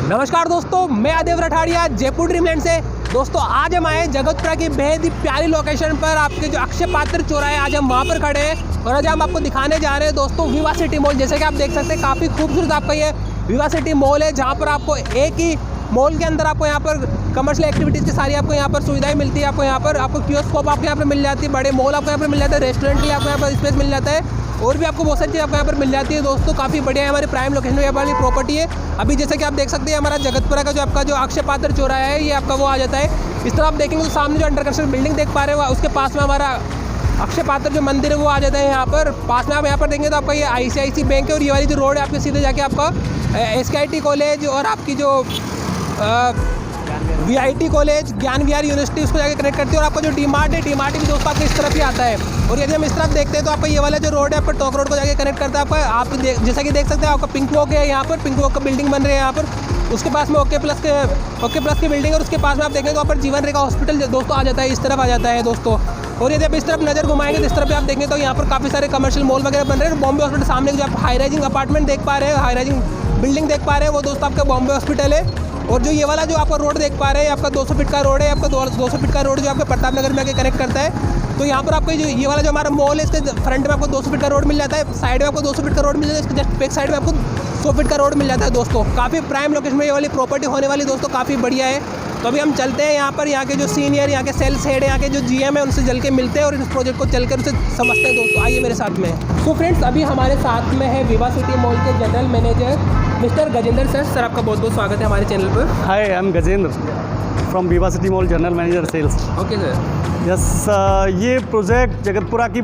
नमस्कार दोस्तों, मैं आदित्य राठौड़िया जयपुर ड्रीमलैंड से। दोस्तों आज हम आए जगतपुरा की बेहद ही प्यारी लोकेशन पर, आपके जो अक्षय पात्र चौराहे, आज हम वहाँ पर खड़े हैं और आज हम आपको दिखाने जा रहे हैं दोस्तों विवा सिटी मॉल। जैसे कि आप देख सकते हैं काफ़ी खूबसूरत आपका ये विवा सिटी मॉल है, जहाँ पर आपको एक ही मॉल के अंदर आपको यहाँ पर कमर्शियल एक्टिविटीज़ की सारी आपको यहाँ पर सुविधाएं मिलती है। आपको यहाँ पर कियोस्कोप आपको यहाँ पर मिल जाती है, बड़े मॉल आपको यहाँ पर मिल जाता है, रेस्टोरेंट के लिए आपको यहाँ पर स्पेस मिल जाता है और भी आपको बहुत सारी चीज़ आपको यहाँ पर मिल जाती है। दोस्तों काफ़ी बढ़िया है, हमारी प्राइम लोकेशन में वाली प्रॉपर्टी है। अभी जैसे कि आप देख सकते हैं हमारा जगतपुरा का जो आपका जो अक्षय पात्र चौराहा है, ये आपका वो आ जाता है। इस तरह आप देखेंगे तो सामने जो अंडर कंस्ट्रक्शन बिल्डिंग देख पा रहे हो, उसके पास में हमारा अक्षय पात्र जो मंदिर है वो आ जाता है। यहाँ पर पास में आप यहाँ पर देखेंगे तो आपका ये ICICI बैंक है और ये वाली जो रोड है आपके सीधे जाके आपका SKIT कॉलेज और आपकी जो VIT कॉलेज ज्ञान विहार यूनिवर्सिटी उसको जाके कनेक्ट करती है। और आपका जो DMart है, DMart भी दोस्तों आपको इस तरफ ही आता है। और यदि हम इस तरफ देखते हैं तो आपका ये वाला जो रोड है आपका टॉक रोड को जाके कनेक्ट करता है। आपका आप जैसा कि देख सकते हैं आपका पिंक वॉक है, यहाँ पर पिंक वॉक का बिल्डिंग बन रही है यहाँ पर। उसके पास में ओके प्लस की बिल्डिंग है और उसके पास में आप देखेंगे तो वहाँ पर जीवन रेखा हॉस्पिटल दोस्तों आ जाता है, इस तरफ आ जाता है दोस्तों। और यदि आप इस तरफ नज़र घुमाएंगे तो इस तरफ आप देखेंगे तो यहाँ पर काफ़ी सारे कमर्शियल मॉल वगैरह बन रहे हैं। बॉम्बे हॉस्पिटल सामने जो आप हाई राइजिंग अपार्टमेंट देख पा रहे हैं, हाई राइजिंग बिल्डिंग देख पा रहे हैं, वो दोस्तों आपका बॉम्बे हॉस्पिटल है। और जो ये वाला जो आपका रोड देख पा रहे हैं, आपका 200 फीट का रोड है, आपका 200 फीट का रोड जो आपका प्रताप नगर में आके कनेक्ट करता है। तो यहाँ पर आपको जो ये वाला जो हमारा मॉल है, इसके फ्रंट में आपको 200 फीट का रोड मिल जाता है, साइड में आपको 200 फीट का रोड मिल जाता है, इसके जस्ट बैक साइड में आपको 100 फीट का रोड मिल जाता है दोस्तों। काफ़ी प्राइम लोकेशन में ये वाली प्रॉपर्टी होने वाली दोस्तों, काफ़ी बढ़िया है। तो अभी हम चलते हैं यहाँ पर, यहाँ के जो सीनियर, यहाँ के सेल्स हेड, यहाँ के जो GM है उनसे जल के मिलते हैं और इस प्रोजेक्ट को चल कर उसे समझते हैं दोस्तों। आइए मेरे साथ में। तो फ्रेंड्स अभी हमारे साथ में है विवा सिटी मॉल के general manager mister Gajendra sir. Sir आपका बहुत बहुत स्वागत है हमारे चैनल पर। Hi, I am Gajendra from Viva City Mall, general manager sales. Okay sir. Yes, ये प्रोजेक्ट जगतपुरा की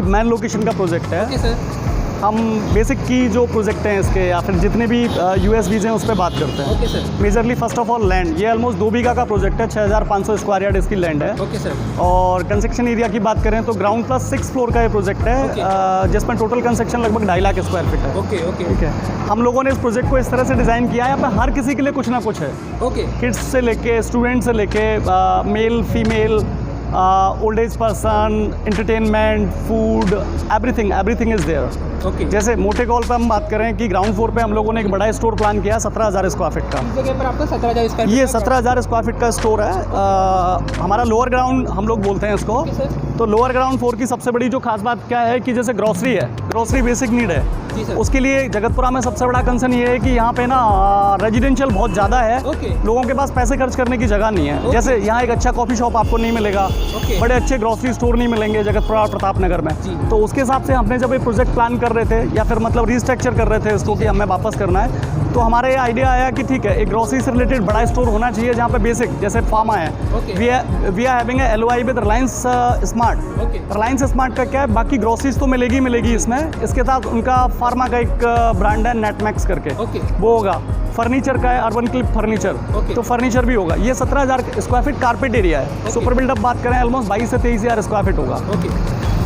मेन लोकेशन का प्रोजेक्ट है। Okay sir. हम बेसिक की जो प्रोजेक्ट हैं इसके या फिर जितने भी USVs हैं उस पर बात करते हैं। Okay sir. Majorly first of all land, ये ऑलमोस्ट 2 बीघा का प्रोजेक्ट है, 6500 स्क्वायर यार्ड इसकी लैंड है। Okay sir. और कंस्ट्रक्शन एरिया की बात करें तो ग्राउंड प्लस 6 फ्लोर का ये प्रोजेक्ट है, जिसमें टोटल कंस्ट्रक्शन लगभग 2.5 लाख स्क्वायर फीट है। ओके ओके ठीक है। हम लोगों ने इस प्रोजेक्ट को इस तरह से डिज़ाइन किया है, यहाँ पे हर किसी के लिए कुछ ना कुछ है। ओके। किड्स से लेके स्टूडेंट से लेके male female, old age person, entertainment, food, everything is there. Okay. जैसे मोटे कॉल पे हम बात करें कि ग्राउंड फ्लोर पे हम लोगों ने एक बड़ा स्टोर प्लान किया 17,000 स्क्वायर फीट का। इस जगह पर आपका 17,000 स्क्वायर फीट। ये 17,000 स्क्वायर फीट का स्टोर है। हमारा लोअर ग्राउंड हम लोग बोलते हैं इसको। तो लोअर ग्राउंड फ्लोर की सबसे बड़ी जो खास बात क्या है कि जैसे ग्रोसरी है, ग्रोसरी बेसिक नीड है, उसके लिए जगतपुरा में सबसे बड़ा कंसर्न ये है कि यहाँ पे ना रेजिडेंशियल बहुत ज़्यादा है। लोगों के पास पैसे खर्च करने की जगह नहीं है। जैसे यहाँ एक अच्छा कॉफ़ी शॉप आपको नहीं मिलेगा, बड़े अच्छे ग्रोसरी स्टोर नहीं मिलेंगे जगतपुरा और प्रताप नगर में। तो उसके हिसाब से हमने जब ये प्रोजेक्ट प्लान कर रहे थे या फिर मतलब रिस्ट्रक्चर कर रहे थे इसको कि हमें वापस करना है, तो हमारा ये आइडिया आया कि ठीक है, एक ग्रोसरी से रिलेटेड बड़ा स्टोर होना चाहिए जहाँ पे बेसिक जैसे फार्मा है। We are having a LOI with Reliance Smart. Reliance Smart का क्या है, बाकी ग्रोसरीज तो मिलेगी इसमें। इसके साथ उनका फार्मा का एक ब्रांड है नेटमैक्स करके, वो होगा। फर्नीचर का है अर्बन क्लिप फर्नीचर, तो फर्नीचर भी होगा। ये 17,000 स्क्वायर फीट कारपेट एरिया है। सुपर बिल्डअप बात करें ऑलमोस्ट 22 से 23,000 स्क्वायर फीट होगा।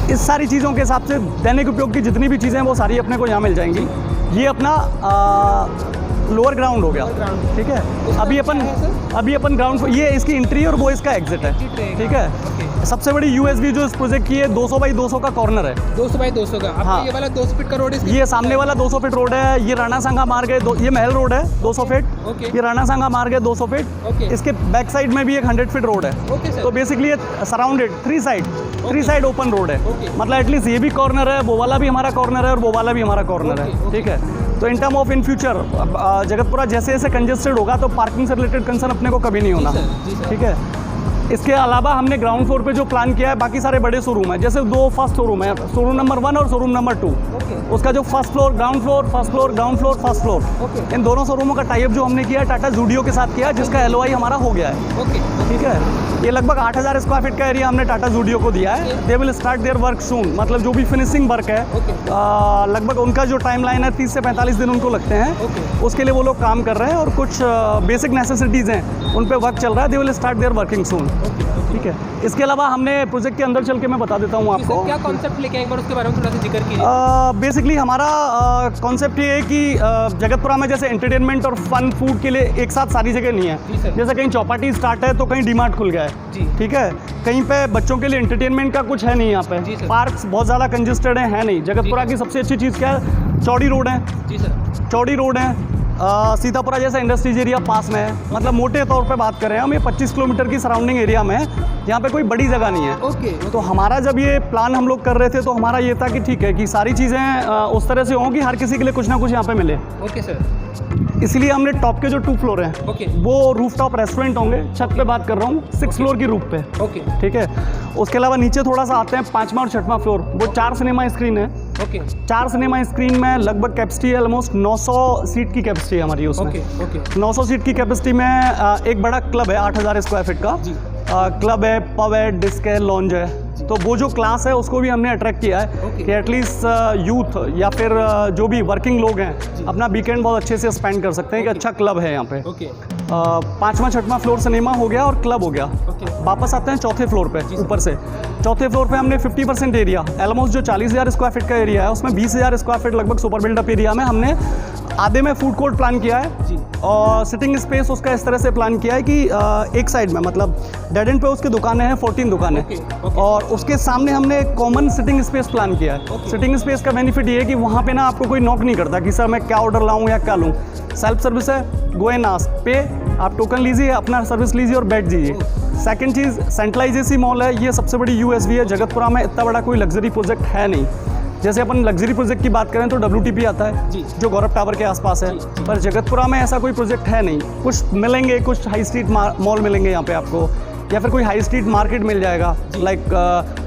इस सारी चीज़ों के हिसाब से दैनिक उपयोग की जितनी भी चीज़ें हैं वो सारी अपने को यहाँ मिल जाएंगी। ये अपना लोअर ग्राउंड हो गया, ठीक है। अभी अपन ग्राउंड, ये इसकी एंट्री और वो इसका एग्जिट है, ठीक है। सबसे बड़ी USV जो इस प्रोजेक्ट की है 200 बाई 200 का कॉर्नर है। 200 बाई 200 का। हाँ। ये वाला 200 फीट का रोड है। ये सामने वाला 200 फीट रोड है। ये राणा सांगा मार्ग है, ये महल रोड है 200 फीट। ये राणा सांगा मार्ग है 200 फीट। इसके बैक साइड में भी एक 100 फीट रोड है। तो बेसिकली ये सराउंडेड 3 साइड ओपन रोड है। मतलब एटलीस्ट ये भी कॉर्नर है, वो वाला भी हमारा कॉर्नर है और वो वाला भी हमारा कॉर्नर है, ठीक है। तो in term of in future Jagatpura जैसे जैसे कंजेस्टेड होगा तो पार्किंग से रिलेटेड कंसर्न अपने को कभी नहीं होना, ठीक है। इसके अलावा हमने ग्राउंड फ्लोर पे जो प्लान किया है, बाकी सारे बड़े शोरूम है। जैसे 2 फर्स्ट शोरूम है, शोरूम नंबर 1 और शोरूम नंबर 2। उसका जो first floor ground floor, first floor ground floor, first floor, इन दोनों शोरूमों का टाइप जो हमने किया है टाटा जूडियो के साथ किया है, जिसका LOI हमारा हो गया है, ठीक है। ये लगभग 8,000 स्क्वायर फीट का एरिया हमने टाटा जूडियो को दिया है। They will start their work soon, मतलब जो भी फिनिशिंग वर्क है लगभग उनका जो टाइमलाइन है 30 से 45 दिन उनको लगते हैं। उसके लिए वो लोग काम कर रहे हैं और कुछ बेसिक नेसेसिटीज़ हैं उन पे वर्क चल रहा है। They will start their working soon, ठीक है। इसके अलावा हमने प्रोजेक्ट के अंदर चल के मैं बता देता हूँ आपको क्या कॉन्सेप्ट लेके एक बार उसके बारे में थोड़ा सा जिक्र कीजिए। बेसिकली हमारा कॉन्सेप्ट ये है कि जगतपुरा में जैसे एंटरटेनमेंट और फन फूड के लिए एक साथ सारी जगह नहीं है। जैसे कहीं चौपाटी स्टार्ट है तो कहीं DMart खुल गया है, ठीक है। कहीं पे बच्चों के लिए एंटरटेनमेंट का कुछ है नहीं, यहाँ पे पार्क्स बहुत ज़्यादा कंजेस्टेड है नहीं। जगतपुरा की सबसे अच्छी चीज़ क्या है, चौड़ी रोड है, चौड़ी रोड है, सीतापुरा जैसा इंडस्ट्रीज एरिया पास में है, मतलब मोटे तौर पे बात करें हम, ये 25 किलोमीटर की सराउंडिंग एरिया में है, यहाँ पे कोई बड़ी जगह नहीं है। ओके। तो हमारा जब ये प्लान हम लोग कर रहे थे तो हमारा ये था कि ठीक है कि सारी चीज़ें उस तरह से हों कि हर किसी के लिए कुछ ना कुछ यहाँ पे मिले। Okay sir. इसीलिए हमने टॉप के जो 2 फ्लोर हैं ओके। वो रूफ टॉप रेस्टोरेंट होंगे, छत पे बात कर रहा हूँ, 6 फ्लोर की रूफ पे। ओके। ठीक है, उसके अलावा नीचे थोड़ा सा आते हैं, 5वां और 6वां फ्लोर, वो 4 सिनेमा स्क्रीन है। ओके। 4 सिनेमा स्क्रीन में लगभग कैपेसिटी है, ऑलमोस्ट 900 सीट की कैपेसिटी है हमारी उसमें। ओके। ओके। 900 सीट की कैपेसिटी में एक बड़ा क्लब है 8000 स्क्वायर फीट का। जी। क्लब है, पब है, डिस्क है, लॉन्ज है। तो वो जो क्लास है उसको भी हमने अट्रैक्ट किया है कि एटलीस्ट यूथ या फिर जो भी वर्किंग लोग हैं अपना वीकेंड बहुत अच्छे से स्पेंड कर सकते हैं। एक अच्छा क्लब है यहाँ पे। ओके। 5वां 6वां फ्लोर सिनेमा हो गया और क्लब हो गया। वापस आते हैं 4थे फ्लोर पे ऊपर से। 4थे फ्लोर पे हमने 50% एरिया, ऑलमोस्ट जो 40,000 स्क्वायर फीट का एरिया है उसमें 20,000 स्क्वायर फीट लगभग सुपर बिल्डअप एरिया में हमने आधे में फूड कोर्ट प्लान किया है जी। और सिटिंग स्पेस उसका इस तरह से प्लान किया है कि एक साइड में मतलब डेड एंड पे उसकी दुकानें हैं, 14 दुकानें। और उसके सामने हमने एक कॉमन सिटिंग स्पेस प्लान किया है। सिटिंग स्पेस का बेनिफिट ये है कि वहाँ पे ना आपको कोई नॉक नहीं करता कि सर मैं क्या ऑर्डर लाऊं या क्या लूँ। सेल्फ सर्विस है, गो एंड आस्क, पे, आप टोकन लीजिए, अपना सर्विस लीजिए और बैठ जाइए। सेकंड चीज़, सेंट्रलाइज एसी मॉल है, ये सबसे बड़ी यूएसपी है। जगतपुरा में इतना बड़ा कोई लग्जरी प्रोजेक्ट है नहीं। जैसे अपन लग्जरी प्रोजेक्ट की बात करें तो WTP आता है जी। जो गौरव टावर के आसपास है, पर जगतपुरा में ऐसा कोई प्रोजेक्ट है नहीं। कुछ मिलेंगे, कुछ हाई स्ट्रीट मॉल मिलेंगे यहाँ पे आपको, या फिर कोई हाई स्ट्रीट मार्केट मिल जाएगा लाइक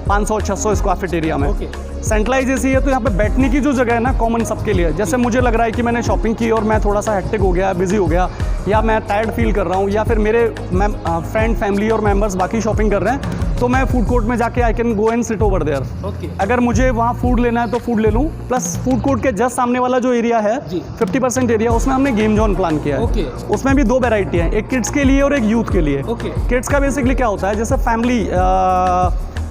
500-600 स्क्वायर फीट एरिया में। सेंट्रलाइज एसी है तो यहाँ पे बैठने की जो जगह है ना कॉमन सबके लिए, जैसे मुझे लग रहा है कि मैंने शॉपिंग की और मैं थोड़ा सा हेक्टिक हो गया, बिजी हो गया, या मैं टायर्ड फील कर रहा हूँ, या फिर मेरे फ्रेंड फैमिली और मेंबर्स बाकी शॉपिंग कर रहे हैं, तो मैं फूड कोर्ट में जाके I can go and sit over there. अगर मुझे वहाँ फूड लेना है तो फूड ले लूँ। प्लस फूड कोर्ट के जस्ट सामने वाला जो एरिया है 50% एरिया, उसमें हमने गेम जोन प्लान किया है। उसमें भी 2 वेराइटी हैं, एक किड्स के लिए और एक यूथ के लिए। किड्स का बेसिकली क्या होता है, जैसे फैमिली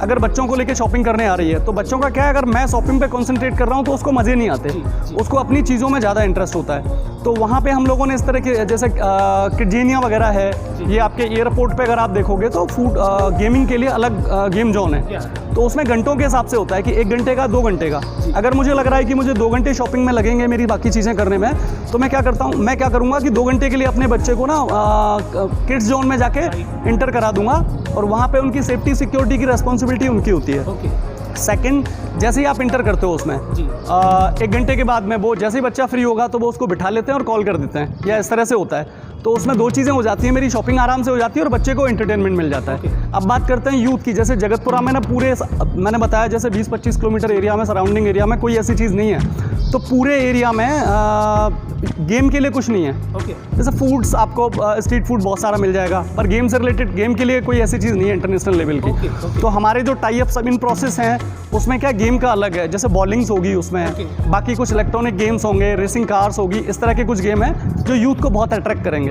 अगर बच्चों को लेके शॉपिंग करने आ रही है तो बच्चों का क्या है, अगर मैं शॉपिंग पे कंसंट्रेट कर रहा हूँ तो उसको मज़े नहीं आते, उसको अपनी चीज़ों में ज़्यादा इंटरेस्ट होता है। तो वहाँ पे हम लोगों ने इस तरह के जैसे किडजेनिया वगैरह है, ये आपके एयरपोर्ट पे अगर आप देखोगे तो फूड गेमिंग के लिए अलग गेम जोन है। तो उसमें घंटों के हिसाब से होता है कि 1 घंटे का, 2 घंटे का। अगर मुझे लग रहा है कि मुझे 2 घंटे शॉपिंग में लगेंगे मेरी बाकी चीज़ें करने में, तो मैं क्या करता हूँ, मैं क्या करूँगा कि 2 घंटे के लिए अपने बच्चे को ना किड्स जोन में जाके इंटर करा दूंगा और वहाँ पे उनकी सेफ्टी सिक्योरिटी की रिस्पॉन्सिबिलिटी उनकी होती है। सेकंड, जैसे ही आप इंटर करते हो उसमें 1 घंटे के बाद में वो जैसे ही बच्चा फ्री होगा तो वो उसको बिठा लेते हैं और कॉल कर देते हैं, या इस तरह से होता है। तो उसमें 2 चीज़ें हो जाती हैं, मेरी शॉपिंग आराम से हो जाती है और बच्चे को एंटरटेनमेंट मिल जाता है। अब बात करते हैं यूथ की। जैसे जगतपुरा में ना पूरे, मैंने बताया जैसे 20-25 किलोमीटर एरिया में, सराउंडिंग एरिया में कोई ऐसी चीज़ नहीं है। तो पूरे एरिया में गेम के लिए कुछ नहीं है। जैसे फूड्स आपको स्ट्रीट फूड बहुत सारा मिल जाएगा, पर गेम से रिलेटेड गेम के लिए कोई ऐसी चीज़ नहीं है इंटरनेशनल लेवल की। तो हमारे जो टाई अप सब इन प्रोसेस हैं उसमें क्या गेम का अलग है, जैसे बॉलिंग्स होगी उसमें, बाकी कुछ इलेक्ट्रॉनिक गेम्स होंगे, रेसिंग कार्स होगी, इस तरह के कुछ गेम हैं जो यूथ को बहुत अट्रैक्ट करेंगे।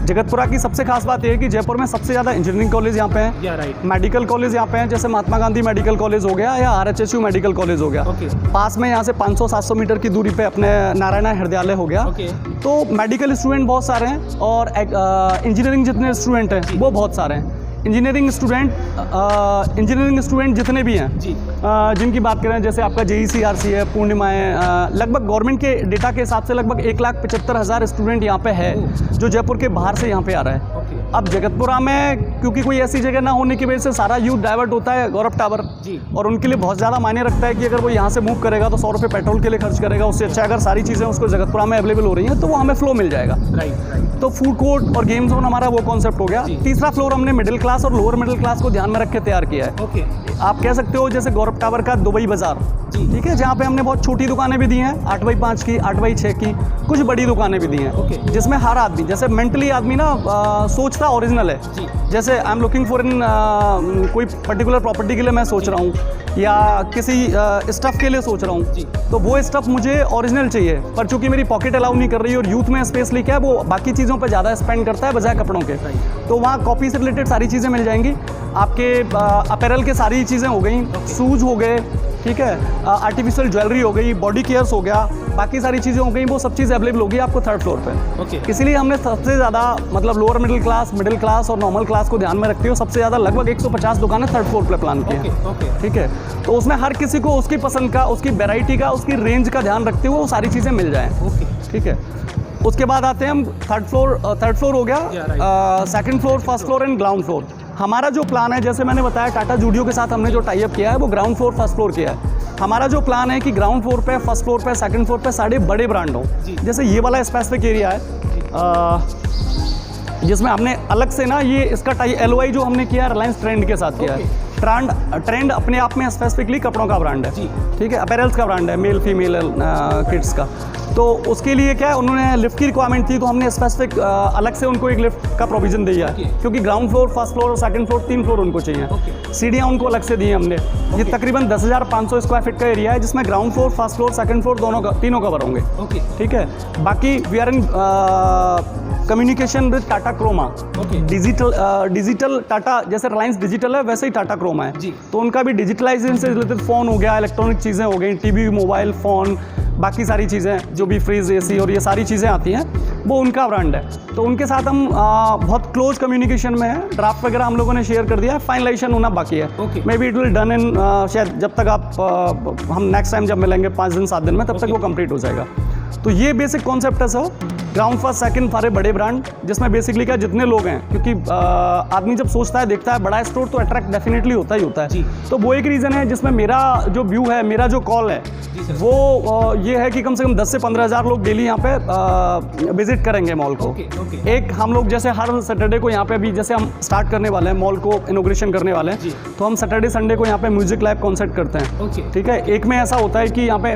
जगतपुरा की सबसे खास बात यह है कि जयपुर में सबसे ज़्यादा इंजीनियरिंग कॉलेज यहाँ पे हैं, मेडिकल कॉलेज यहाँ पे हैं, जैसे महात्मा गांधी मेडिकल कॉलेज हो गया या RHSU मेडिकल कॉलेज हो गया। पास में यहाँ से 500-700 मीटर की दूरी पे अपने नारायणा हृदयालय हो गया। तो मेडिकल स्टूडेंट बहुत सारे हैं और इंजीनियरिंग जितने स्टूडेंट हैं वो बहुत सारे हैं। इंजीनियरिंग स्टूडेंट जितने भी हैं जिनकी बात करें, जैसे आपका JEC-RC है, पूर्णिमा है, लगभग गवर्नमेंट के डेटा के हिसाब से लगभग 1,75,000 स्टूडेंट यहाँ पे है जो जयपुर के बाहर से यहाँ पे आ रहा है। अब जगतपुरा में क्योंकि कोई ऐसी जगह ना होने की वजह से सारा यूथ डाइवर्ट होता है गौरव टावर, और उनके लिए बहुत ज़्यादा मायने रखता है कि अगर वो यहाँ से मूव करेगा तो 100 रुपये पेट्रोल के लिए खर्च करेगा, उससे अच्छा अगर सारी चीज़ें उसको जगतपुरा में अवेलेबल हो रही हैं तो वो हमें फ्लो मिल जाएगा। तो फूड कोर्ट और गेम जोन हमारा वो कॉन्सेप्ट हो गया। तीसरा फ्लोर हमने मिडिल क्लास और लोअर मिडिल क्लास को ध्यान में रख के तैयार किया है। आप कह सकते हो जैसे गौरव टावर का दुबई बाजार, ठीक है, जहाँ पे हमने बहुत छोटी दुकानें भी दी हैं, 8x5 की, 8x6 की, कुछ बड़ी दुकानें भी दी हैं, जिसमें हर आदमी, जैसे मेंटली आदमी ना सोचता ओरिजिनल है। जैसे I am looking for in कोई पर्टिकुलर प्रॉपर्टी के लिए मैं सोच रहा हूँ या किसी स्टफ़ के लिए सोच रहा हूँ, तो वो स्टफ़ मुझे ओरिजिनल चाहिए, पर चूंकि मेरी पॉकेट अलाउ नहीं कर रही है और यूथ में स्पेस लेके है वो बाकी चीज़ों पर ज़्यादा स्पेंड करता है बजाय कपड़ों के, तो वहाँ कॉपी से रिलेटेड सारी चीज़ें मिल जाएंगी। आपके अपैरल के सारी चीज़ें हो गई, शूज़ हो गए, ठीक है, आर्टिफिशियल ज्वेलरी हो गई, बॉडी केयर्स हो गया, बाकी सारी चीज़ें हो गई, वो सब चीज़ अवेलेबल होगी आपको 3rd फ्लोर पे। इसीलिए हमने सबसे ज़्यादा मतलब लोअर मिडिल क्लास और नॉर्मल क्लास को ध्यान में रखते हुए सबसे ज़्यादा लगभग 150 दुकानें 3rd फ्लोर पे प्लान की है। ठीक है, तो उसमें हर किसी को उसकी पसंद का, उसकी वैरायटी का, उसकी रेंज का ध्यान रखते हुए वो सारी चीज़ें मिल जाएँ। ठीक है, उसके बाद आते हैं हम थर्ड फ्लोर हो गया, second floor, first floor and ground floor. हमारा जो प्लान है, जैसे मैंने बताया टाटा जूडियो के साथ हमने जो टाई अप किया है वो ग्राउंड फ्लोर फर्स्ट फ्लोर किया है। हमारा जो प्लान है कि ग्राउंड फ्लोर पे, फर्स्ट फ्लोर पे, सेकंड फ्लोर पे सारे बड़े ब्रांड हों। जैसे ये वाला स्पेसिफिक एरिया है जिसमें हमने अलग से ना ये इसका टाई LOI जो हमने किया है रिलायंस ट्रेंड के साथ किया है। ट्रेंड अपने आप में स्पेसिफिकली कपड़ों का ब्रांड है, ठीक है, अपैरल्स का ब्रांड है, मेल फीमेल किड्स का। तो उसके लिए क्या है, उन्होंने लिफ्ट की रिक्वायरमेंट थी तो हमने स्पेसिफिक अलग से उनको एक लिफ्ट का प्रोविज़न दिया है, क्योंकि ग्राउंड फ्लोर, फर्स्ट फ्लोर और सेकंड फ्लोर 3 फ्लोर उनको चाहिए। सीढ़ियाँ उनको अलग से दी हैं हमने। ये तकरीबन 10,500 स्क्वायर फीट का एरिया है जिसमें ground floor, first floor, second floor तीनों कवर होंगे, ठीक है। बाकी we are in communication with Tata Croma, Digital Tata, जैसे रिलायंस डिजिटल है वैसे ही टाटा क्रोमा है, तो उनका भी डिजिटलाइजेशन से रिलेटेड फ़ोन हो गया, इलेक्ट्रॉनिक चीज़ें हो गई, टीवी, मोबाइल फ़ोन, बाकी सारी चीज़ें जो भी फ्रिज, AC और ये सारी चीज़ें आती हैं वो उनका ब्रांड है। तो उनके साथ हम बहुत क्लोज कम्युनिकेशन में हैं। ड्राफ्ट वगैरह हम लोगों ने शेयर कर दिया है, फाइनलाइजेशन होना बाकी है। May be it will done in शायद जब तक आप हम नेक्स्ट टाइम जब मिलेंगे 5 दिन 7 दिन में, तब तक वो कंप्लीट हो जाएगा। तो ये बेसिक कॉन्सेप्ट है सर, ग्राउंड फर्स्ट सेकंड सारे बड़े ब्रांड, जिसमें बेसिकली क्या जितने लोग हैं, क्योंकि आदमी जब सोचता है, देखता है बड़ा स्टोर तो अट्रैक्ट डेफिनेटली होता ही होता है। तो वो एक रीज़न है जिसमें मेरा जो व्यू है, मेरा जो कॉल है वो ये है कि कम से कम 10 से 15 हज़ार लोग डेली यहाँ पे विजिट करेंगे मॉल को। एक हम लोग जैसे हर सैटरडे को यहाँ पे भी जैसे हम स्टार्ट करने वाले हैं, मॉल को इनॉग्रेशन करने वाले हैं, तो हम सैटरडे संडे को यहाँ पे म्यूजिक लाइव कॉन्सर्ट करते हैं, ठीक है। एक में ऐसा होता है कि यहाँ पे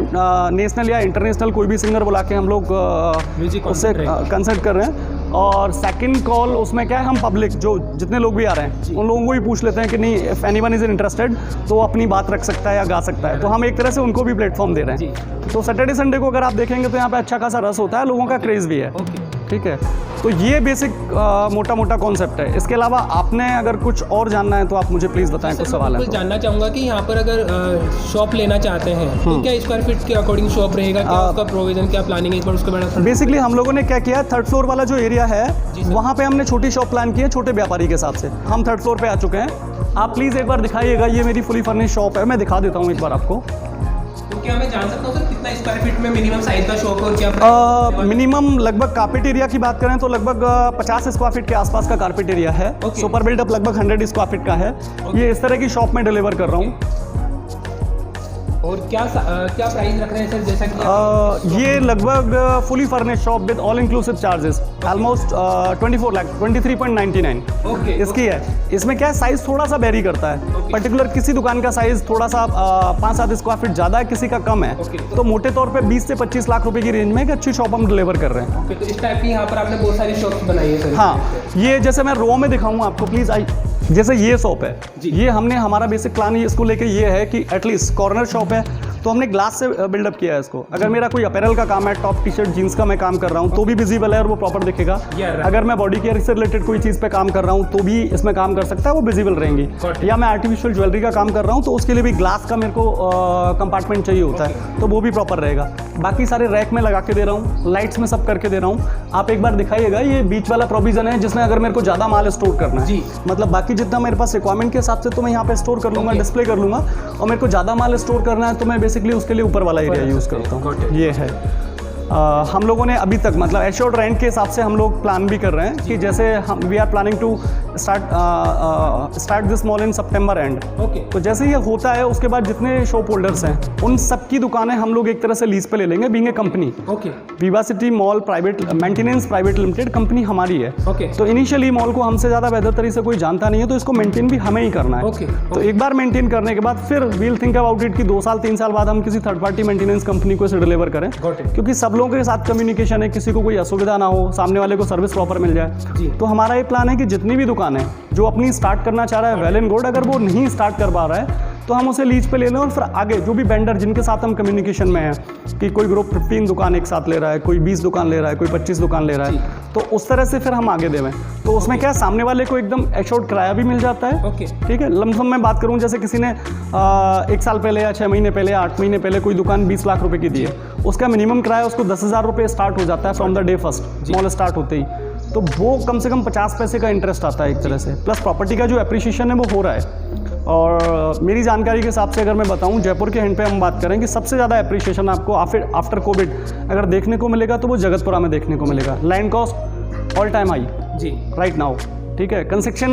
नेशनल या इंटरनेशनल कोई भी सिंगर बुला के हम लोग उससे कंसर्ट कर रहे हैं। और सेकंड कॉल उसमें क्या है, हम पब्लिक जो जितने लोग भी आ रहे हैं उन लोगों को भी पूछ लेते हैं कि नहीं, इफ़ एनीवन इज़ इंटरेस्टेड तो अपनी बात रख सकता है या गा सकता है। तो हम एक तरह से उनको भी प्लेटफॉर्म दे रहे हैं। तो सैटरडे संडे को अगर आप देखेंगे तो यहाँ पे अच्छा खासा रस होता है, लोगों का क्रेज़ भी है, ठीक है। तो ये बेसिक मोटा मोटा कॉन्सेप्ट है। इसके अलावा आपने अगर कुछ और जानना है तो आप मुझे प्लीज़ बताएं, कुछ सवाल है तो। जानना चाहूँगा कि यहाँ पर अगर शॉप लेना चाहते हैं तो क्या स्क्वायर फीट के अकॉर्डिंग शॉप रहेगा, क्या उसका प्रोविजन, क्या प्लानिंग है, इस बार उसके बारे में। बेसिकली हम लोगों ने क्या किया, थर्ड फ्लोर वाला जो एरिया है वहाँ पे हमने छोटी शॉप प्लान की है, छोटे व्यापारी के हिसाब से। हम थर्ड फ्लोर पे आ चुके हैं। आप प्लीज़ एक बार दिखाइएगा, ये मेरी फुली फर्निश शॉप है, मैं दिखा देता हूँ एक बार आपको। तो क्या मैं जान सकता हूँ सर कितना स्क्वायर फीट में मिनिमम साइज का शॉप है और क्या मिनिमम लगभग कारपेट एरिया की बात करें तो लगभग 50 स्क्वायर फीट के आसपास का कारपेट एरिया है। सुपर बिल्डअप लगभग 100 स्क्वायर फीट का है। ये इस तरह की शॉप में डिलीवर कर रहा हूँ। और क्या प्राइस रख रहे हैं सर, जैसा कि ये लगभग fully furnish shop with all inclusive charges almost 24 lakh 23.99 इसकी है। इसमें क्या है, साइज़ थोड़ा सा वेरी करता है, पर्टिकुलर किसी दुकान का साइज़ थोड़ा सा 5-7 स्क्वायर फीट ज़्यादा है, किसी का कम है। तो मोटे तौर पे 20 से 25 लाख रुपए की रेंज में एक अच्छी शॉप हम डिलीवर कर रहे हैं। तो इस टाइप की यहाँ पर आपने बहुत सारी शॉप्स बनाई है सर। हाँ, ये जैसे मैं रो में दिखाऊंगा आपको, प्लीज़ आई। जैसे ये शॉप है, ये हमने हमारा बेसिक प्लान इसको लेके ये है कि एटलीस्ट कॉर्नर शॉप है तो हमने ग्लास से बिल्डअप किया है इसको। अगर मेरा कोई अपैरल का काम है, टॉप टी शर्ट जीन्स का मैं काम कर रहा हूँ तो भी विजिबल है और वो प्रॉपर दिखेगा। अगर मैं बॉडी केयर से रिलेटेड कोई चीज़ पे काम कर रहा हूँ तो भी इसमें काम कर सकता है, वो विजिबल रहेंगी। या मैं आर्टिफिशियल ज्वेलरी का काम कर रहा हूँ तो उसके लिए भी ग्लास का मेरे को कंपार्टमेंट चाहिए होता है, तो वो भी प्रॉपर रहेगा। बाकी सारे रैक में लगा के दे रहा हूँ, लाइट्स में सब करके दे रहा हूँ। आप एक बार दिखाइएगा, ये बीच वाला प्रोविजन है जिसमें अगर मेरे को ज़्यादा माल स्टोर करना है, मतलब बाकी जितना मेरे पास रिक्वायरमेंट के हिसाब से तो मैं यहाँ पे स्टोर कर लूँगा, डिस्प्ले कर लूँगा। और मेरे को ज़्यादा माल स्टोर करना है तो मैं बेसिकली उसके लिए ऊपर वाला एरिया यूज़ करता हूँ। ये है हम लोगों ने अभी तक मतलब एश्योर्ड रेंट के हिसाब से हम लोग प्लान भी कर रहे हैं कि जैसे हम we are planning to start this mall in September end. तो जैसे ये होता है उसके बाद जितने शॉप होल्डर्स हैं उन सब की दुकानें हम लोग एक तरह से लीज पे ले लेंगे, being a company. Vivacity mall private maintenance private limited company हमारी है। तो इनिशियली मॉल को हमसे ज़्यादा बेहतर तरीके से कोई जानता नहीं है, तो इसको मेंटेन भी हमें ही करना है। तो एक बार मेंटेन करने के बाद फिर वील थिंक अबाउट इट कि 2 साल 3 साल बाद हम किसी थर्ड पार्टी मेंटेनेंस कंपनी को इसे डिलीवर करें, क्योंकि सब लोगों के साथ कम्युनिकेशन है, किसी को कोई असुविधा ना हो, सामने वाले को सर्विस प्रॉपर मिल जाए। तो हमारा ये प्लान है कि जितनी भी दुकान है जो अपनी स्टार्ट करना चाह रहा है वेल एंड गुड, अगर वो नहीं स्टार्ट कर पा रहा है तो हम उसे लीज पे ले लें और फिर आगे जो भी वेंडर जिनके साथ हम कम्युनिकेशन में हैं कि कोई ग्रुप 15 दुकान एक साथ ले रहा है, कोई 20 दुकान ले रहा है, कोई 25 दुकान ले रहा है, तो उस तरह से फिर हम आगे देवें। तो उसमें क्या है, सामने वाले को एकदम एश्योर्ड किराया भी मिल जाता है। ठीक है, लमसम में बात करूं, जैसे किसी ने 1 साल पहले या 6 महीने पहले या 8 महीने पहले कोई दुकान 20 लाख रुपए की दी है, उसका मिनिमम किराया उसको 10,000 रुपये स्टार्ट हो जाता है from the day first mall start होते ही। तो वो कम से कम 50 पैसे का इंटरेस्ट आता है एक तरह से, प्लस प्रॉपर्टी का जो एप्रिशिएशन है वो हो रहा है। और मेरी जानकारी के हिसाब से अगर मैं बताऊं, जयपुर के एंड पे हम बात करें कि सबसे ज़्यादा अप्रिशिएशन आपको आफ्टर कोविड अगर देखने को मिलेगा तो वो जगतपुरा में देखने को मिलेगा। Land cost all time high ji right now, ठीक है। कंस्ट्रक्शन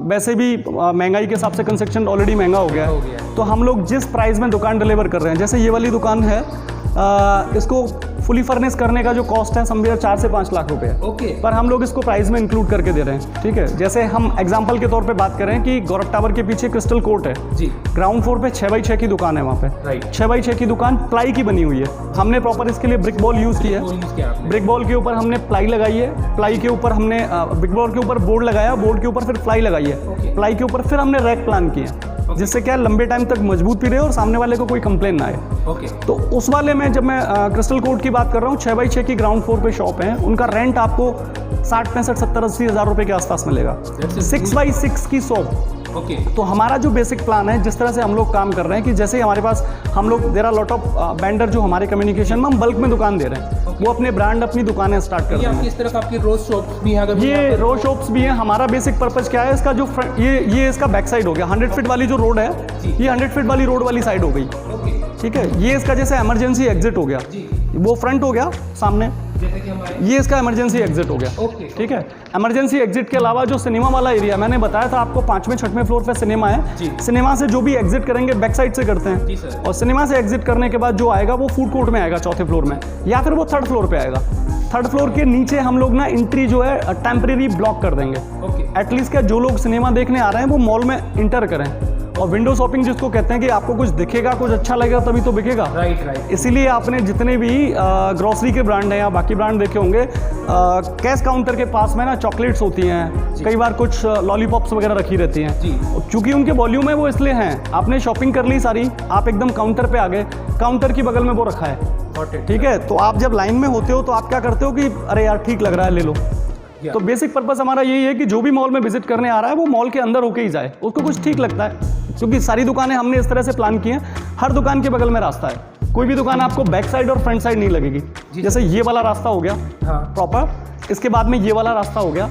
वैसे भी महंगाई के हिसाब से कंस्ट्रक्शन ऑलरेडी महंगा हो गया है। तो हम लोग जिस प्राइस में दुकान डिलीवर कर रहे हैं, जैसे ये वाली दुकान है, इसको फुली फर्निश करने का जो कॉस्ट है समझिए 4 से 5 लाख रुपए है। ओके। पर हम लोग इसको प्राइस में इंक्लूड करके दे रहे हैं, ठीक है। जैसे हम एग्जांपल के तौर पे बात करें कि गौरव टावर के पीछे क्रिस्टल कोर्ट है जी, ग्राउंड फ्लोर पे 6x6 की दुकान है, वहाँ पे राइट 6x6 की दुकान प्लाई की बनी हुई है। हमने प्रॉपर इसके लिए ब्रिक बॉल यूज़ किया है। ब्रिक बॉल के ऊपर हमने प्लाई लगाई है, प्लाई के ऊपर हमने ब्रिक बॉल के ऊपर बोर्ड लगाया, बोर्ड के ऊपर फिर प्लाई लगाई है, प्लाई के ऊपर फिर हमने रैक प्लान किया, जिससे क्या लंबे टाइम तक मजबूत भी रहे और सामने वाले को कोई कंप्लेन ना आए। ओके। तो उस वाले में जब मैं क्रिस्टल कोर्ट की बात कर रहा हूँ, 6x6 की ग्राउंड फ्लोर पे शॉप है, उनका रेंट आपको 60, 65, 70, 80 हज़ार रुपये के आसपास मिलेगा। 6x6 की शॉप। ओके। तो हमारा जो बेसिक प्लान है, जिस तरह से हम लोग काम कर रहे हैं कि जैसे हमारे पास हम लोग there are lot of vendor जो हमारे कम्युनिकेशन में हम बल्क में दुकान दे रहे हैं, वो अपने ब्रांड अपनी दुकानें स्टार्ट कर रहे हैं। इस तरफ आपकी रोज शॉप्स भी हैं? ये रोज शॉप्स भी हैं। हमारा बेसिक पर्पज क्या है, इसका जो ये इसका बैक साइड हो गया, 100 फीट वाली जो रोड है, ये 100 फीट वाली रोड वाली साइड हो गई, ठीक है। ये इसका जैसे इमरजेंसी एग्जिट हो गया, वो फ्रंट हो गया सामने, ये इसका इमरजेंसी एग्जिट हो गया, ठीक है। इमरजेंसी एग्जिट के अलावा जो सिनेमा वाला एरिया मैंने बताया था आपको, 5वें 6वें फ्लोर पे सिनेमा है। सिनेमा से जो भी एग्जिट करेंगे बैक साइड से करते हैं, और सिनेमा से एग्जिट करने के बाद जो आएगा वो फूड कोर्ट में आएगा 4थे फ्लोर में, या फिर वो 3rd फ्लोर पे आएगा। 3rd फ्लोर के नीचे हम लोग ना एंट्री जो है टेम्परेरी ब्लॉक कर देंगे। एटलीस्ट क्या जो लोग सिनेमा देखने आ रहे हैं वो मॉल में इंटर करें। और विंडो शॉपिंग जिसको कहते हैं कि आपको कुछ दिखेगा, कुछ अच्छा लगेगा तभी तो बिकेगा। राइट। इसीलिए आपने जितने भी ग्रोसरी के ब्रांड हैं या बाकी ब्रांड देखे होंगे, कैश काउंटर के पास में ना चॉकलेट्स होती हैं, कई बार कुछ लॉलीपॉप्स वगैरह रखी रहती हैं। चूंकि उनके वॉल्यूम है वो इसलिए हैं, आपने शॉपिंग कर ली सारी, आप एकदम काउंटर पे आ गए, काउंटर की बगल में वो रखा है, ठीक है। तो आप जब लाइन में होते हो तो आप क्या करते हो कि अरे यार ठीक लग रहा है ले लो। तो बेसिक पर्पस हमारा यही है कि जो भी मॉल में विजिट करने आ रहा है वो मॉल के अंदर होके ही जाए, उसको कुछ ठीक लगता है। क्योंकि सारी दुकानें हमने इस तरह से प्लान की हैं, हर दुकान के बगल में रास्ता है, कोई भी दुकान आपको बैक साइड और फ्रंट साइड नहीं लगेगी। जैसे ये वाला रास्ता हो गया प्रॉपर, इसके बाद में ये वाला रास्ता हो गया,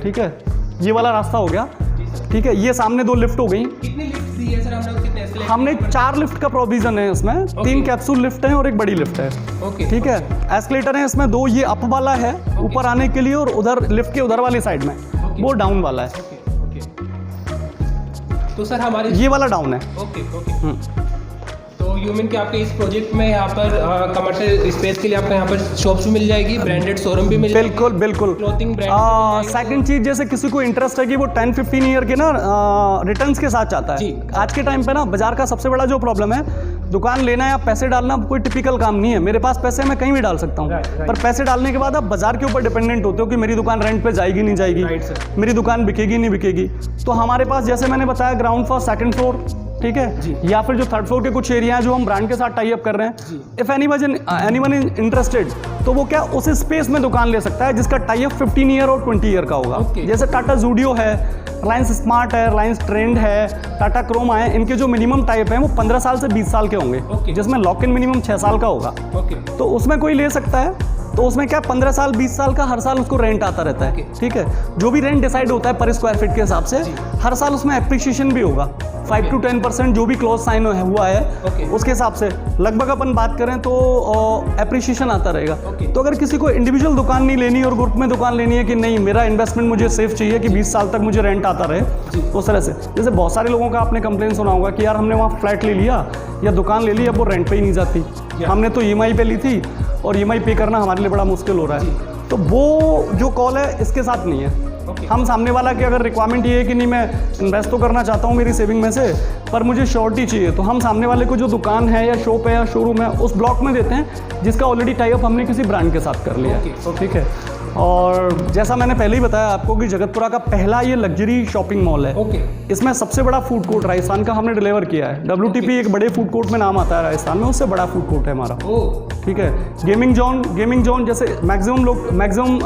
ठीक है, ये वाला रास्ता हो गया, ठीक है। ये सामने 2 लिफ्ट हो गई। कितनी लिफ्ट दी है सर हमने? हमने 4 लिफ्ट का प्रोविजन है इसमें, 3 कैप्सूल लिफ्ट है और एक बड़ी लिफ्ट है, ठीक है। एस्केलेटर है इसमें 2, ये अप वाला है ऊपर आने के लिए, और उधर लिफ्ट के उधर वाली साइड में वो डाउन वाला है। तो सर हमारे ये वाला डाउन है। ओके। तो यू मीन कि आपके इस प्रोजेक्ट में यहाँ पर कमर्शियल स्पेस के लिए आपको यहाँ पर शॉप्स भी मिल जाएगी, ब्रांडेड शोरूम भी मिल जाएगी? बिल्कुल। Clothing brand. सेकंड चीज, जैसे किसी को इंटरेस्ट है कि वो 10-15 ईयर के ना रिटर्न्स के साथ चाहता है। आज के टाइम पे ना बाजार का सबसे बड़ा जो प्रॉब्लम है, दुकान लेना या पैसे डालना कोई टिपिकल काम नहीं है। मेरे पास पैसे मैं कहीं भी डाल सकता हूँ, पर पैसे डालने के बाद आप बाजार के ऊपर डिपेंडेंट होते हो कि मेरी दुकान रेंट पे जाएगी नहीं जाएगी, मेरी दुकान बिकेगी नहीं बिकेगी। तो हमारे पास जैसे मैंने बताया ग्राउंड फ्लोर, 2nd फ्लोर, ठीक है, या फिर जो 3rd फ्लोर के कुछ एरिया हैं जो हम ब्रांड के साथ टाई अप कर रहे हैं। इफ एनीवन इज इंटरेस्टेड तो वो क्या उस स्पेस में दुकान ले सकता है जिसका टाई अप 15 ईयर और 20 ईयर का होगा। जैसे टाटा जूडियो है, रिलायंस स्मार्ट है, रिलायंस ट्रेंड है, टाटा क्रोमा है, इनके जो मिनिमम टाइप हैं वो 15 साल से 20 साल के होंगे, जिसमें लॉक इन मिनिमम 6 साल का होगा। तो उसमें कोई ले सकता है। तो उसमें क्या 15 साल 20 साल का हर साल उसको रेंट आता रहता है, ठीक है। जो भी रेंट डिसाइड होता है पर स्क्वायर फीट के हिसाब से, हर साल उसमें एप्रिशिएशन भी होगा 5 to 10% जो भी क्लॉज साइन हुआ है उसके हिसाब से लगभग अपन बात करें तो एप्रिशिएशन आता रहेगा। तो अगर किसी को इंडिविजुअल दुकान नहीं लेनी और ग्रुप में दुकान लेनी है कि नहीं मेरा इन्वेस्टमेंट मुझे सेफ चाहिए कि 20 साल तक मुझे रेंट आता रहे, उस तरह से। जैसे बहुत सारे लोगों का आपने कंप्लेन सुना होगा कि यार हमने वहाँ फ्लैट ले लिया या दुकान ले ली, अब वो रेंट पे ही नहीं जाती, हमने तो EMI पे ली थी और EMI पे करना हमारे लिए बड़ा मुश्किल हो रहा है। तो वो जो कॉल है इसके साथ नहीं है। हम सामने वाला की अगर रिक्वायरमेंट ये है कि नहीं मैं इन्वेस्ट तो करना चाहता हूँ मेरी सेविंग में से, पर मुझे श्योरिटी चाहिए, तो हम सामने वाले को जो दुकान है या शॉप है या शोरूम है उस ब्लॉक में देते हैं जिसका ऑलरेडी टाई अप हमने किसी ब्रांड के साथ कर लिया, ठीक है। और जैसा मैंने पहले ही बताया आपको कि जगतपुरा का पहला ये लग्जरी शॉपिंग मॉल है। इसमें सबसे बड़ा फूड कोर्ट राजस्थान का हमने डिलीवर किया है। WTP एक बड़े फूड कोर्ट में नाम आता है राजस्थान में, उससे बड़ा फूड कोर्ट है हमारा, ठीक है। गेमिंग जोन जैसे मैक्सिमम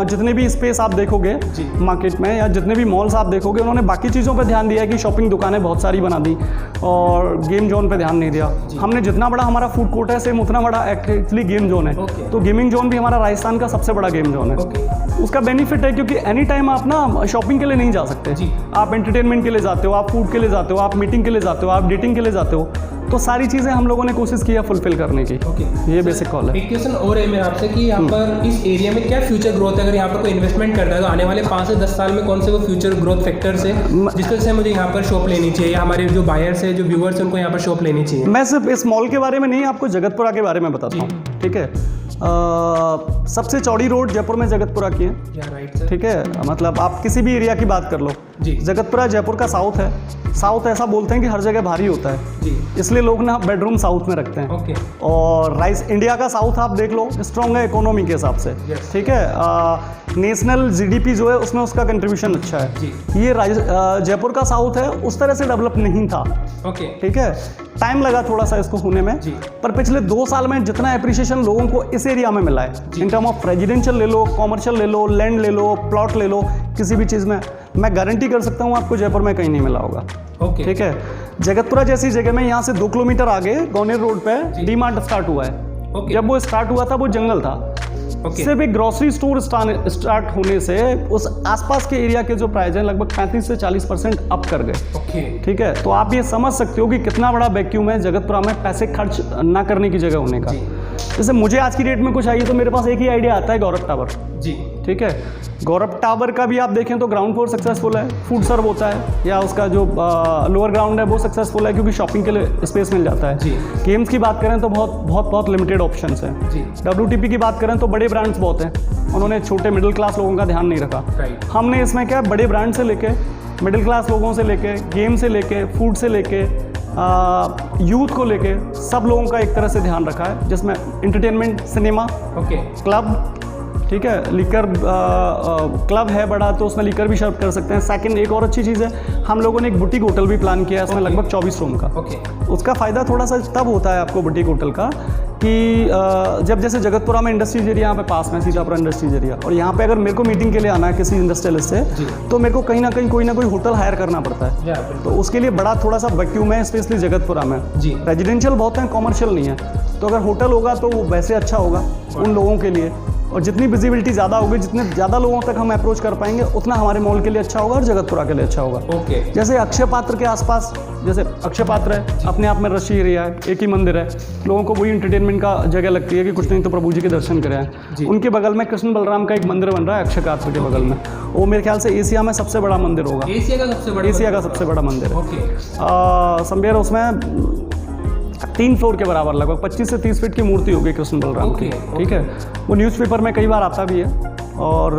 जितने भी स्पेस आप देखोगे मार्केट में या जितने भी मॉल्स आप देखोगे उन्होंने बाकी चीज़ों पे ध्यान दिया है कि शॉपिंग दुकानें बहुत सारी बना दी और गेम जोन पे ध्यान नहीं दिया। हमने जितना बड़ा हमारा फूड कोर्ट है सेम उतना बड़ा एक्चुअली गेम जोन है। तो गेमिंग जोन भी हमारा राजस्थान का सबसे बड़ा गेम जोन है। उसका बेनिफिट है क्योंकि एनी टाइम आप ना शॉपिंग के लिए नहीं जा सकते, आप एंटरटेनमेंट के लिए जाते हो, आप फूड के लिए जाते हो, आप मीटिंग के लिए जाते हो, आप डेटिंग के लिए जाते हो, तो सारी चीज़ें हम लोगों ने कोशिश की है फुलफिल करने की। ये बेसिक कॉल है। एक क्वेश्चन और है मेरा आपसे कि यहाँ पर इस एरिया में क्या फ्यूचर ग्रोथ है? अगर यहाँ पर कोई इन्वेस्टमेंट करता है तो आने वाले 5 से 10 साल में कौन से वो फ्यूचर ग्रोथ फैक्टर्स है जिस तरह से मुझे यहाँ पर शॉप लेनी चाहिए या हमारे जो बायर्स है, जो व्यूअर्स हैं, उनको यहाँ पर शॉप लेनी चाहिए? मैं सिर्फ इस मॉल के बारे में नहीं, आपको जगतपुरा के बारे में बताता हूँ, ठीक है। सबसे चौड़ी रोड जयपुर में जगतपुरा की है, ठीक है। मतलब आप किसी भी एरिया की बात कर लो, जगतपुरा जयपुर का साउथ है। साउथ ऐसा बोलते हैं कि हर जगह भारी होता है, इसलिए लोग ना बेडरूम साउथ में रखते हैं। और राइस इंडिया का साउथ आप देख लो, स्ट्रॉन्ग है इकोनॉमी के हिसाब से, ठीक है। नेशनल जीडीपी जो है उसमें उसका कंट्रीब्यूशन अच्छा है। ये जयपुर का साउथ है, उस तरह से डेवलप नहीं था, ठीक है। टाइम लगा थोड़ा सा इसको होने में, पर पिछले 2 साल में जितना एप्रिसिएशन लोगों को इस एरिया में मिला है, इन टर्म ऑफ रेजिडेंशियल ले लो, कॉमर्शियल ले लो, लैंड ले लो, प्लॉट ले लो, किसी भी चीज़ में, मैं गारंटी कर सकता हूँ आपको जयपुर में कहीं नहीं मिला होगा, ठीक है। जगतपुरा जैसी जगह में यहाँ से 2 किलोमीटर आगे गौनेर रोड पे डी-मार्ट स्टार्ट हुआ है। जब वो स्टार्ट हुआ था वो जंगल था, सिर्फ एक ग्रोसरी स्टोर स्टार्ट होने से उस आसपास के एरिया के जो प्राइस हैं लगभग 35 से 40% अप कर गए, ठीक है। तो आप ये समझ सकते हो कि कितना बड़ा वैक्यूम है जगतपुरा में पैसे खर्च ना करने की जगह होने का। जैसे मुझे आज की डेट में कुछ चाहिए तो मेरे पास एक ही आइडिया आता है, गौरव टावर, ठीक है। गौरव टावर का भी आप देखें तो ग्राउंड फ्लोर सक्सेसफुल है, फूड सर्व होता है, या उसका जो लोअर ग्राउंड है वो सक्सेसफुल है क्योंकि शॉपिंग के लिए स्पेस मिल जाता है। गेम्स की बात करें तो बहुत लिमिटेड ऑप्शंस हैं। WTP की बात करें तो बड़े ब्रांड्स बहुत हैं, उन्होंने छोटे मिडिल क्लास लोगों का ध्यान नहीं रखा। हमने इसमें क्या बड़े ब्रांड से लेके मिडिल क्लास लोगों से लेके गेम से लेके फूड से लेके यूथ को लेके सब लोगों का एक तरह से ध्यान रखा है, जिसमें एंटरटेनमेंट, सिनेमा, क्लब, ठीक है। लिकर क्लब है बड़ा तो उसमें लिकर भी सर्व कर सकते हैं। सेकंड एक और अच्छी चीज़ है, हम लोगों ने एक बुटीक होटल भी प्लान किया है, उसमें लगभग 24 रूम का। उसका फ़ायदा थोड़ा सा तब होता है आपको बुटीक होटल का कि जब जैसे जगतपुरा में इंडस्ट्रीज एरिया यहाँ पे पास में सीतापुरा इंडस्ट्रीज एरिया, और यहाँ पे अगर मेरे को मीटिंग के लिए आना है किसी इंडस्ट्रियलिस्ट से तो मेरे को कहीं ना कहीं कोई ना कोई होटल हायर करना पड़ता है, तो उसके लिए बड़ा थोड़ा सा वैक्यूम है स्पेशली जगतपुरा में। रेजिडेंशियल बहुत है, कॉमर्शियल नहीं है, तो अगर होटल होगा तो वो वैसे अच्छा होगा उन लोगों के लिए, और जितनी विजिबिलिटी ज़्यादा होगी, जितने ज़्यादा लोगों तक हम अप्रोच कर पाएंगे उतना हमारे मॉल के लिए अच्छा होगा और जगतपुरा के लिए अच्छा होगा। जैसे अक्षय पात्र के आसपास, जैसे अक्षय पात्र है अपने आप में रशी एरिया है, एक ही मंदिर है, लोगों को वही एंटरटेनमेंट का जगह लगती है कि कुछ नहीं तो प्रभु जी के दर्शन करें। उनके बगल में कृष्ण बलराम का एक मंदिर बन रहा है अक्षय पात्र के बगल में, वो मेरे ख्याल से एशिया में सबसे बड़ा मंदिर होगा, एशिया का सबसे बड़ा मंदिर है। समवेयर उसमें 3 फ्लोर के बराबर लगभग 25 से 30 फीट की मूर्ति होगी कृष्ण बलराम की, ठीक है। वो न्यूज़पेपर में कई बार आता भी है। और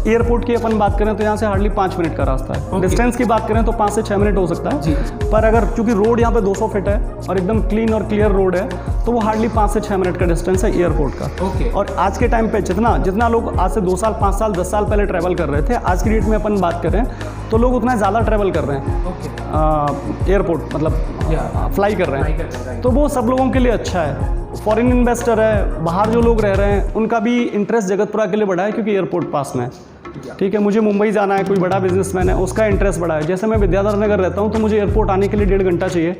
एयरपोर्ट की अपन बात करें तो यहाँ से हार्डली 5 मिनट का रास्ता है। डिस्टेंस की बात करें तो 5 से 6 मिनट हो सकता है, पर अगर चूंकि रोड यहाँ पे 200 फीट है और एकदम क्लीन और क्लियर रोड है तो वो हार्डली 5 से 6 मिनट का डिस्टेंस है एयरपोर्ट का। और आज के टाइम पे जितना लोग आज से 2 साल 5 साल 10 साल पहले ट्रैवल कर रहे थे, आज की डेट में अपन बात करें तो लोग उतना ज़्यादा ट्रैवल कर रहे हैं एयरपोर्ट, मतलब फ्लाई कर रहे हैं, तो वो सब लोगों के लिए अच्छा है। फॉरेन इन्वेस्टर है, बाहर जो लोग रह रहे हैं उनका भी इंटरेस्ट जगतपुरा के लिए बढ़ा है क्योंकि एयरपोर्ट पास में है, ठीक है। मुझे मुंबई जाना है, कोई बड़ा बिजनेसमैन है, उसका इंटरेस्ट बढ़ा है। जैसे मैं विद्याधर नगर रहता हूँ तो मुझे एयरपोर्ट आने के लिए 1.5 घंटा चाहिए,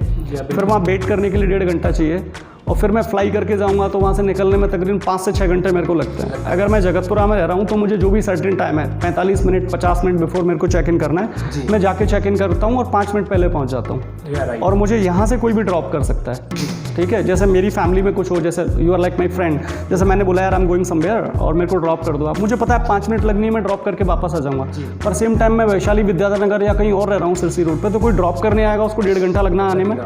फिर वहाँ वेट करने के लिए 1.5 घंटा चाहिए, और फिर मैं फ्लाई करके जाऊँगा तो वहाँ से निकलने में तकरीबन 5 से 6 घंटे मेरे को लगते हैं। अगर मैं जगतपुरा में रह रहा हूँ तो मुझे जो भी सर्टेन टाइम है 45 मिनट 50 मिनट बिफोर मेरे को चेक इन करना है, मैं जाके चेक इन करता हूँ और 5 मिनट पहले पहुँच जाता हूँ, और मुझे यहाँ से कोई भी ड्रॉप कर सकता है, ठीक है। जैसे मेरी फैमिली में कुछ हो, जैसे you are like my friend, जैसे मैंने बोला यार आई एम गोइंग समवेयर और मेरे को ड्रॉप कर दो आप, मुझे पता है 5 मिनट लगनी है, मैं ड्रॉप करके वापस आ जाऊँगा। पर सेम टाइम मैं वैशाली विद्याधर नगर या कहीं और रह रहा हूँ सिरसी रोड पे, तो कोई ड्रॉप करने आएगा उसको 1.5 घंटा लगना आने में,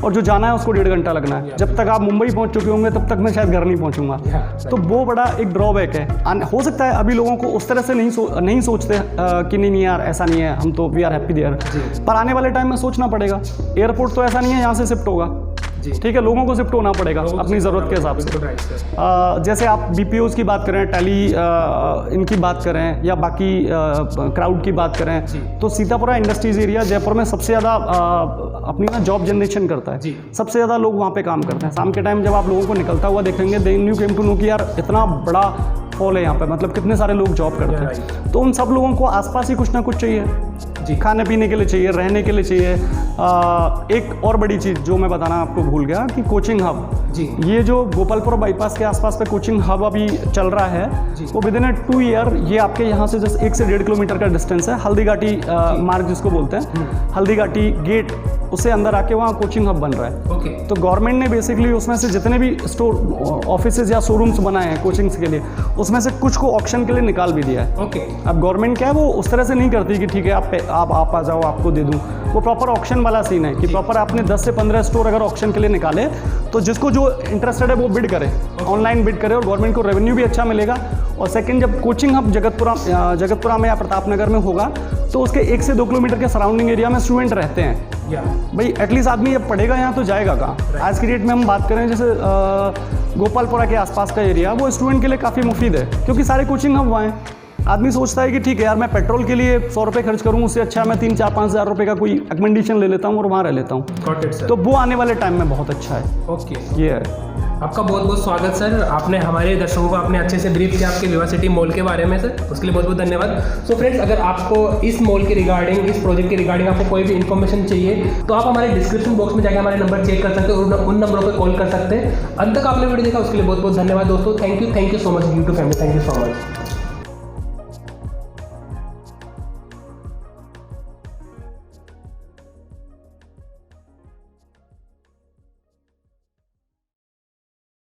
और जो जाना है उसको 1.5 घंटा लगना है। जब तक आप मुंबई पहुँच चुके होंगे तब तक मैं शायद घर नहीं पहुँचूंगा, तो वो बड़ा एक ड्रॉबैक है। हो सकता है अभी लोगों को उस तरह से नहीं सोचते कि नहीं यार ऐसा नहीं है, हम तो वी आर हैप्पी देयर, पर आने वाले टाइम में सोचना पड़ेगा। एयरपोर्ट तो ऐसा नहीं है यहाँ से शिफ्ट होगा, ठीक है, लोगों को शिफ्ट होना पड़ेगा अपनी ज़रूरत के हिसाब से। जैसे आप BPOs की बात करें, टैली इनकी बात करें या बाकी क्राउड की बात करें, तो सीतापुरा इंडस्ट्रीज एरिया जयपुर में सबसे ज़्यादा अपनी ना जॉब जनरेशन करता है। सबसे ज़्यादा लोग वहाँ पे काम करते हैं। शाम के टाइम जब आप लोगों को निकलता हुआ देखेंगे, then you came to know कि यार इतना बड़ा हॉल है यहाँ पे, मतलब कितने सारे लोग जॉब करते हैं। तो उन सब लोगों को आसपास ही कुछ ना कुछ चाहिए, खाने पीने के लिए चाहिए, रहने के लिए चाहिए। एक और बड़ी चीज़ जो मैं बताना आपको भूल गया कि कोचिंग हब, ये जो गोपालपुर बाईपास के आसपास पे कोचिंग हब अभी चल रहा है, वो विदिन ए 2 ईयर ये आपके यहाँ से जस्ट 1 से 1.5 किलोमीटर का डिस्टेंस है। हल्दीघाटी मार्ग जिसको बोलते हैं, हल्दीघाटी गेट, उससे अंदर आके वहाँ कोचिंग हब बन रहा है। तो गवर्नमेंट ने बेसिकली उसमें से जितने भी स्टोर ऑफिसेज या शोरूम्स बनाए हैं कोचिंग्स के लिए, उसमें से कुछ को ऑक्शन के लिए निकाल भी दिया है। अब गवर्नमेंट क्या है, वो उस तरह से नहीं करती कि ठीक है आप आ जाओ आपको दे दूँ। वो प्रॉपर ऑक्शन वाला सीन है कि प्रॉपर आपने 10 से 15 स्टोर अगर ऑक्शन के लिए निकाले, तो जिसको जो इंटरेस्टेड है वो बिड करे, ऑनलाइन बिड करे, और गवर्नमेंट को रेवेन्यू भी अच्छा मिलेगा। और सेकंड, जब कोचिंग हब जगतपुरा में या प्रतापनगर में होगा, तो उसके 1 से 2 किलोमीटर के सराउंडिंग एरिया में स्टूडेंट रहते हैं। भाई एटलीस्ट आदमी जब पढ़ेगा यहाँ तो जाएगा कहाँ। आज की डेट में हम बात करें जैसे गोपालपुरा के आसपास का एरिया, वो स्टूडेंट के लिए काफ़ी मुफीद है, क्योंकि सारे कोचिंग हब वहाँ हैं। आदमी सोचता है कि ठीक है यार, मैं पेट्रोल के लिए 100 रुपये खर्च करूँ, उससे अच्छा मैं 3-4-5 हज़ार रुपये का कोई अकोमोडेशन ले लेता हूँ और वहाँ रह लेता हूँ। तो वो आने वाले टाइम में बहुत अच्छा है। ये है। आपका बहुत बहुत स्वागत सर। आपने हमारे दर्शकों को आपने अच्छे से ब्रीफ किया आपके विवा सिटी मॉल के बारे में सर, उसके लिए बहुत बहुत धन्यवाद। सो फ्रेंड्स, अगर आपको इस मॉल के रिगार्डिंग, इस प्रोजेक्ट के रिगार्डिंग आपको कोई भी इन्फॉर्मेशन चाहिए, तो आप हमारे डिस्क्रिप्शन बॉक्स में जाकर हमारे नंबर चेक कर सकते हैं और उन नंबरों पर कॉल कर सकते हैं। अंत तक आपने वीडियो देखा उसके लिए बहुत बहुत धन्यवाद दोस्तों। Thank you so much YouTube family, thank you so much.